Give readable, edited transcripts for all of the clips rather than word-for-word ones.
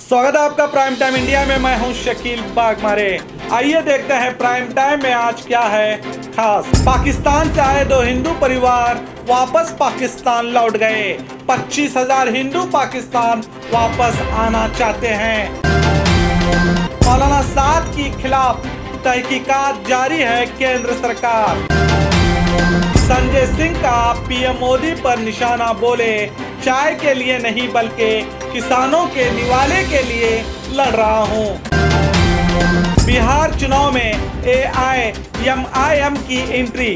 स्वागत है आपका प्राइम टाइम इंडिया में। मैं हूं शकील बागमारे। आइए देखते हैं प्राइम टाइम में आज क्या है खास। पाकिस्तान से आए 2 हिंदू परिवार वापस पाकिस्तान लौट गए। 25,000 हिंदू पाकिस्तान वापस आना चाहते हैं। मौलाना साद के खिलाफ तहकीकात जारी है केंद्र सरकार। संजय सिंह का पीएम मोदी पर निशाना, बोले चाय के लिए नहीं बल्कि किसानों के निवाले के लिए लड़ रहा हूं। बिहार चुनाव में एआईएमआईएम की एंट्री,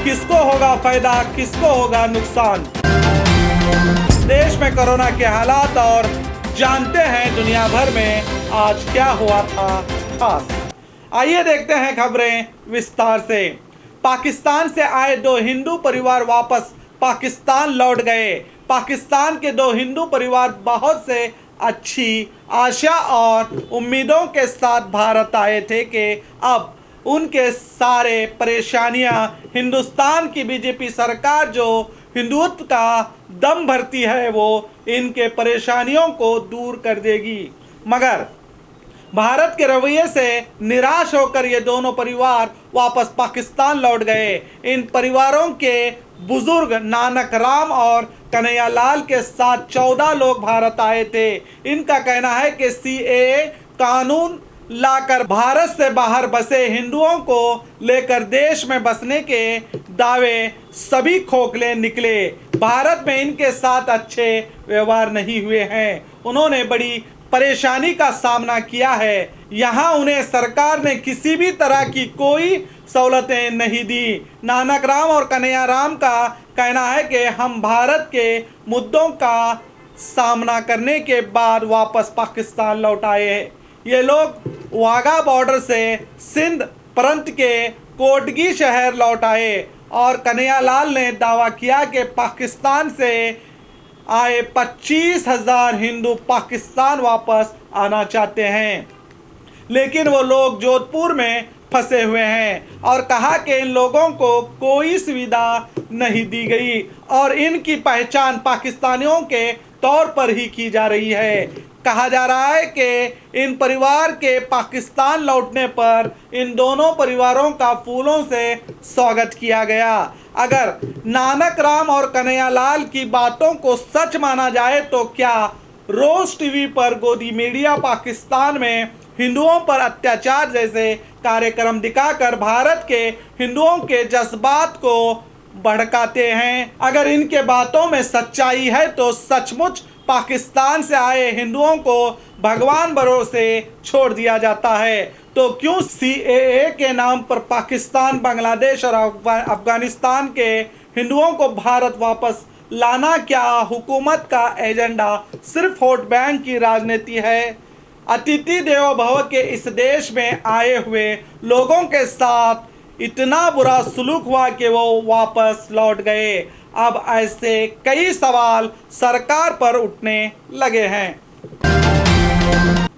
किसको होगा फायदा किसको होगा नुकसान। देश में कोरोना के हालात और जानते हैं दुनिया भर में आज क्या हुआ था खास। आइए देखते हैं खबरें विस्तार से। पाकिस्तान से आए 2 हिंदू परिवार वापस पाकिस्तान लौट गए। पाकिस्तान के 2 हिंदू परिवार बहुत से अच्छी आशा और उम्मीदों के साथ भारत आए थे कि अब उनके सारे परेशानियां हिंदुस्तान की बीजेपी सरकार जो हिंदुत्व का दम भरती है वो इनके परेशानियों को दूर कर देगी। मगर भारत के रवैये से निराश होकर ये दोनों परिवार वापस पाकिस्तान लौट गए। इन परिवारों के बुजुर्ग नानक राम और कन्हैया लाल के साथ 14 लोग भारत आए थे। इनका कहना है कि सीएए कानून लाकर भारत से बाहर बसे हिंदुओं को लेकर देश में बसने के दावे सभी खोखले निकले। भारत में इनके साथ अच्छे व्यवहार नहीं हुए हैं। उन्होंने बड़ी परेशानी का सामना किया है। यहाँ उन्हें सरकार ने किसी भी तरह की कोई सहूलतें नहीं दी। नानक राम और कन्हैया राम का कहना है कि हम भारत के मुद्दों का सामना करने के बाद वापस पाकिस्तान लौट आए हैं। ये लोग वाघा बॉर्डर से सिंध प्रांत के कोटगी शहर लौट आए और कन्हैया लाल ने दावा किया कि पाकिस्तान से आए 25,000 हिंदू पाकिस्तान वापस आना चाहते हैं, लेकिन वो लोग जोधपुर में फंसे हुए हैं और कहा कि इन लोगों को कोई सुविधा नहीं दी गई और इनकी पहचान पाकिस्तानियों के तौर पर ही की जा रही है। कहा जा रहा है कि इन परिवार के पाकिस्तान लौटने पर इन दोनों परिवारों का फूलों से स्वागत किया गया। अगर नानक राम और कन्हैया लाल की बातों को सच माना जाए तो क्या रोज टीवी पर गोदी मीडिया पाकिस्तान में हिंदुओं पर अत्याचार जैसे कार्यक्रम दिखाकर भारत के हिंदुओं के जज्बात को भड़काते हैं। अगर इनके बातों में सच्चाई है तो सचमुच पाकिस्तान से आए हिंदुओं को भगवान भरोसे छोड़ दिया जाता है, तो क्यों सीएए के नाम पर पाकिस्तान, बांग्लादेश और अफगानिस्तान के हिंदुओं को भारत वापस लाना क्या हुकूमत का एजेंडा सिर्फ वोट बैंक की राजनीति है? अतिथि देवो भव के इस देश में आए हुए लोगों के साथ इतना बुरा सलूक हुआ कि वो वापस लौट गए। अब ऐसे कई सवाल सरकार पर उठने लगे हैं।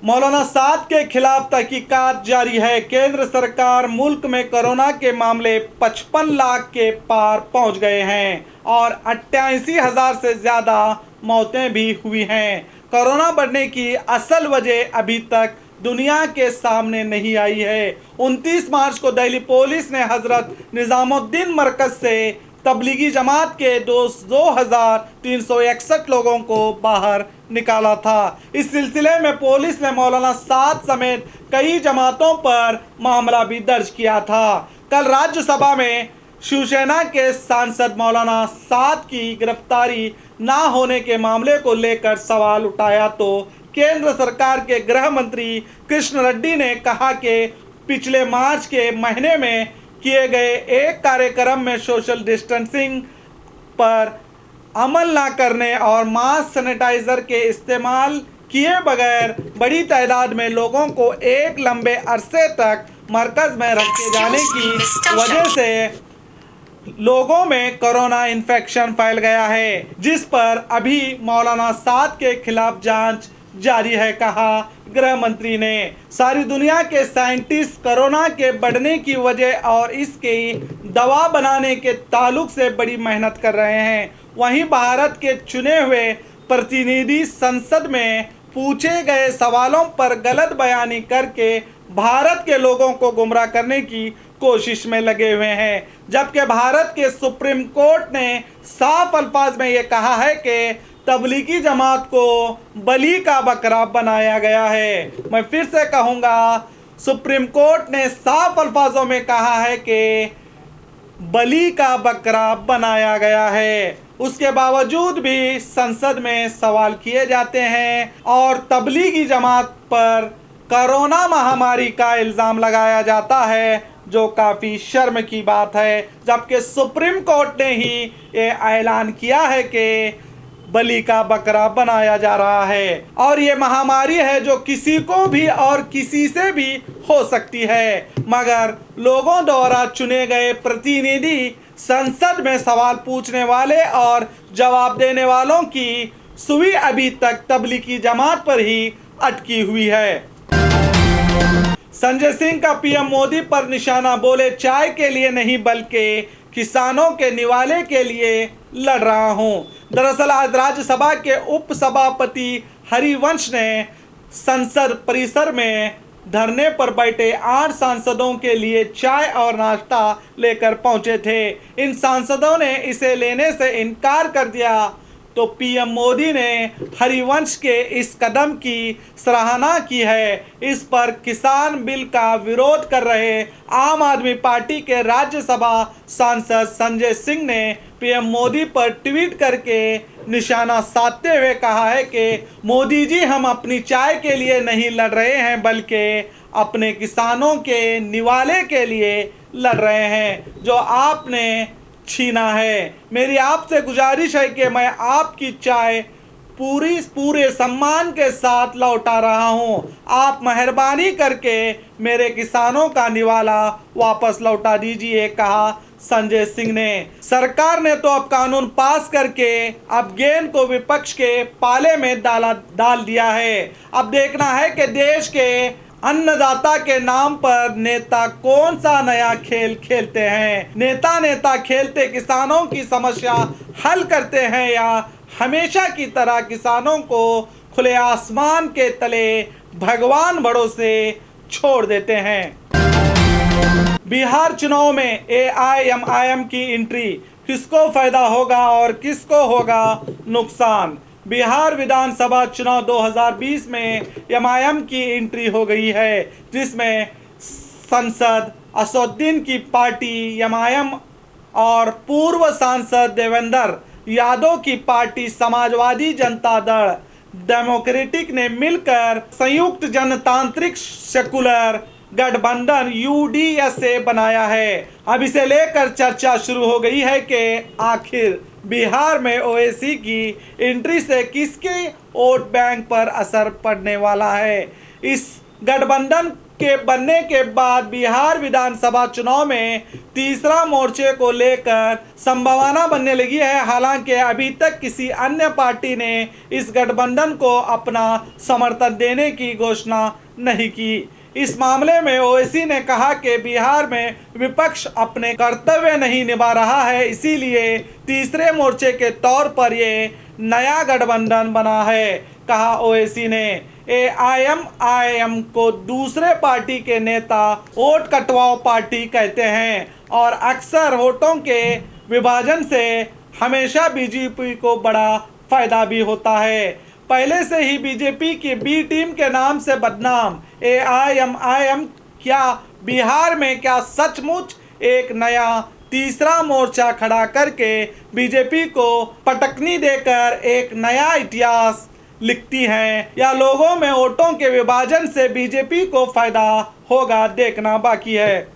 मौलाना साद के खिलाफ तहकीकात जारी है। केंद्र सरकार मुल्क में कोरोना के मामले 55 लाख के पार पहुंच गए हैं और 88,000 से ज़्यादा मौतें भी हुई हैं। कोरोना बढ़ने की असल वजह अभी तक दुनिया के सामने नहीं आई है। 29 मार्च को दिल्ली पुलिस ने हजरत निजामुद्दीन मरकज से तबलीगी जमात के 2,361 लोगों को बाहर निकाला था। इस सिलसिले में पुलिस ने मौलाना साद समेत कई जमातों पर मामला भी दर्ज किया था। कल राज्यसभा में शिवसेना के सांसद मौलाना साद की गिरफ्तारी ना होने के मामले को लेकर सवाल उठाया तो केंद्र सरकार के गृह मंत्री कृष्ण रेड्डी ने कहा कि पिछले मार्च के महीने में किए गए एक कार्यक्रम में सोशल डिस्टेंसिंग पर अमल न करने और मास्क सैनिटाइजर के इस्तेमाल किए बगैर बड़ी तादाद में लोगों को एक लंबे अरसे तक मरकज में रखे जाने की वजह से लोगों में कोरोना इन्फेक्शन फैल गया है, जिस पर अभी मौलाना साद के खिलाफ जांच जारी है, कहा गृह मंत्री ने। सारी दुनिया के साइंटिस्ट कोरोना के बढ़ने की वजह और इसकी दवा बनाने के ताल्लुक से बड़ी मेहनत कर रहे हैं। वहीं भारत के चुने हुए प्रतिनिधि संसद में पूछे गए सवालों पर गलत बयानी करके भारत के लोगों को गुमराह करने की कोशिश में लगे हुए हैं। जबकि भारत के सुप्रीम कोर्ट ने साफ अल्फाज में ये कहा है कि तबलीगी जमात को बलि का बकरा बनाया गया है। मैं फिर से कहूँगा, सुप्रीम कोर्ट ने साफ अल्फाजों में कहा है कि बलि का बकरा बनाया गया है। उसके बावजूद भी संसद में सवाल किए जाते हैं और तबलीगी जमात पर कोरोना महामारी का इल्ज़ाम लगाया जाता है, जो काफ़ी शर्म की बात है। जबकि सुप्रीम कोर्ट ने ही ये ऐलान किया है कि बलि का बकरा बनाया जा रहा है और ये महामारी है जो किसी को भी और किसी से भी हो सकती है, मगर लोगों द्वारा चुने गए प्रतिनिधि संसद में सवाल पूछने वाले और जवाब देने वालों की सुई अभी तक तबलीगी जमात पर ही अटकी हुई है। संजय सिंह का पीएम मोदी पर निशाना, बोले चाय के लिए नहीं बल्कि किसानों के निवाले के लिए लड़ रहा हूं। दरअसल आज राज्यसभा के उपसभापति हरिवंश ने संसद परिसर में धरने पर बैठे 8 सांसदों के लिए चाय और नाश्ता लेकर पहुंचे थे। इन सांसदों ने इसे लेने से इनकार कर दिया तो पीएम मोदी ने हरिवंश के इस कदम की सराहना की है। इस पर किसान बिल का विरोध कर रहे आम आदमी पार्टी के राज्यसभा सांसद संजय सिंह ने पीएम मोदी पर ट्वीट करके निशाना साधते हुए कहा है कि मोदी जी, हम अपनी चाय के लिए नहीं लड़ रहे हैं बल्कि अपने किसानों के निवाले के लिए लड़ रहे हैं जो आपने छीना है। मेरी आपसे गुजारिश है कि मैं आपकी चाय पूरे सम्मान के साथ लौटा रहा हूं। आप मेहरबानी करके मेरे किसानों का निवाला वापस लौटा दीजिए, कहा संजय सिंह ने। सरकार ने तो अब कानून पास करके अब गेंद को विपक्ष के पाले में डाल दिया है। अब देखना है कि देश के अन्नदाता के नाम पर नेता कौन सा नया खेल खेलते हैं। नेता खेलते किसानों की समस्या हल करते हैं या हमेशा की तरह किसानों को खुले आसमान के तले भगवान भरोसे छोड़ देते हैं। बिहार चुनाव में एआईएमआईएम की एंट्री, किसको फायदा होगा और किसको होगा नुकसान। बिहार विधानसभा चुनाव 2020 में एमआईएम की एंट्री हो गई है, जिसमें सांसद असदुद्दीन की पार्टी एमआईएम और पूर्व सांसद देवेंद्र यादव की पार्टी समाजवादी जनता दल डेमोक्रेटिक ने मिलकर संयुक्त जनतांत्रिक सेकुलर गठबंधन यूडीएसए बनाया है। अब इसे लेकर चर्चा शुरू हो गई है कि आखिर बिहार में ओवैसी की एंट्री से किसके वोट बैंक पर असर पड़ने वाला है। इस गठबंधन के बनने के बाद बिहार विधानसभा चुनाव में तीसरा मोर्चे को लेकर संभावना बनने लगी है। हालांकि अभी तक किसी अन्य पार्टी ने इस गठबंधन को अपना समर्थन देने की घोषणा नहीं की। इस मामले में ओवैसी ने कहा कि बिहार में विपक्ष अपने कर्तव्य नहीं निभा रहा है, इसीलिए तीसरे मोर्चे के तौर पर ये नया गठबंधन बना है, कहा ओवैसी ने। एआईएमआईएम को दूसरे पार्टी के नेता वोट कटवाओ पार्टी कहते हैं और अक्सर वोटों के विभाजन से हमेशा बीजेपी को बड़ा फायदा भी होता है। पहले से ही बीजेपी की बी टीम के नाम से बदनाम एआईएमआईएम क्या बिहार में क्या सचमुच एक नया तीसरा मोर्चा खड़ा करके बीजेपी को पटकनी देकर एक नया इतिहास लिखती हैं या लोगों में वोटों के विभाजन से बीजेपी को फायदा होगा, देखना बाकी है।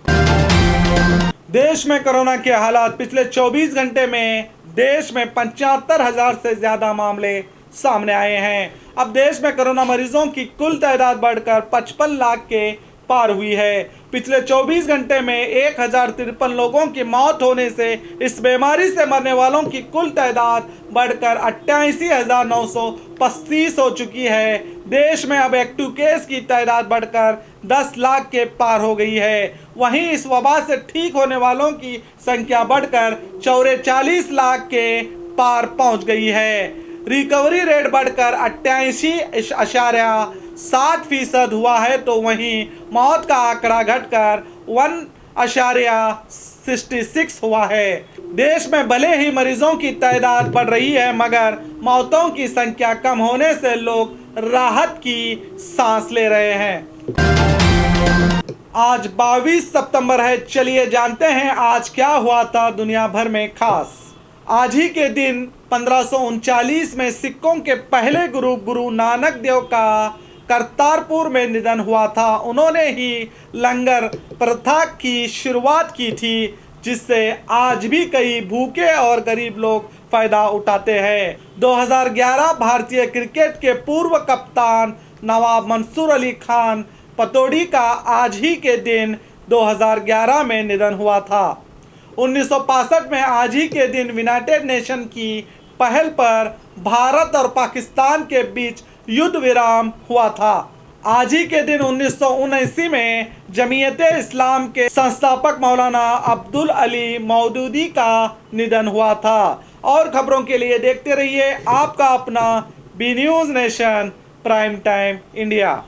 देश में कोरोना के हालात, पिछले 24 घंटे में देश में 75,000 से ज्यादा मामले सामने आए हैं। अब देश में कोरोना मरीजों की कुल तादाद बढ़कर 55 लाख के पार हुई है। पिछले 24 घंटे में 1053 लोगों की मौत होने से इस बीमारी से मरने वालों की कुल तादाद बढ़कर 88,935 हो चुकी है। देश में अब एक्टिव केस की तादाद बढ़कर 10 लाख के पार हो गई है। वहीं इस वबा से ठीक होने वालों की संख्या बढ़कर 44 लाख के पार पहुंच गई है। रिकवरी रेट बढ़कर 88.7% हुआ है, तो वहीं मौत का आंकड़ा घटकर 1.66 हुआ है। देश में भले ही मरीजों की तादाद बढ़ रही है, मगर मौतों की संख्या कम होने से लोग राहत की सांस ले रहे हैं। आज 22 सितंबर है। चलिए जानते हैं आज क्या हुआ था दुनिया भर में खास। आज ही के दिन 1539 में सिखों के पहले गुरु गुरु नानक देव का करतारपुर में निधन हुआ था। उन्होंने ही लंगर प्रथा की शुरुआत की थी, जिससे आज भी कई भूखे और गरीब लोग फायदा उठाते हैं। 2011 भारतीय क्रिकेट के पूर्व कप्तान नवाब मंसूर अली खान पतौड़ी का आज ही के दिन 2011 में निधन हुआ था। 1965 में आज ही के दिन यूनाइटेड नेशन की पहल पर भारत और पाकिस्तान के बीच युद्ध विराम हुआ था। आज ही के दिन 1979 में जमीयत इस्लाम के संस्थापक मौलाना अब्दुल अली मौदूदी का निधन हुआ था। और खबरों के लिए देखते रहिए आपका अपना B News Nation prime time India.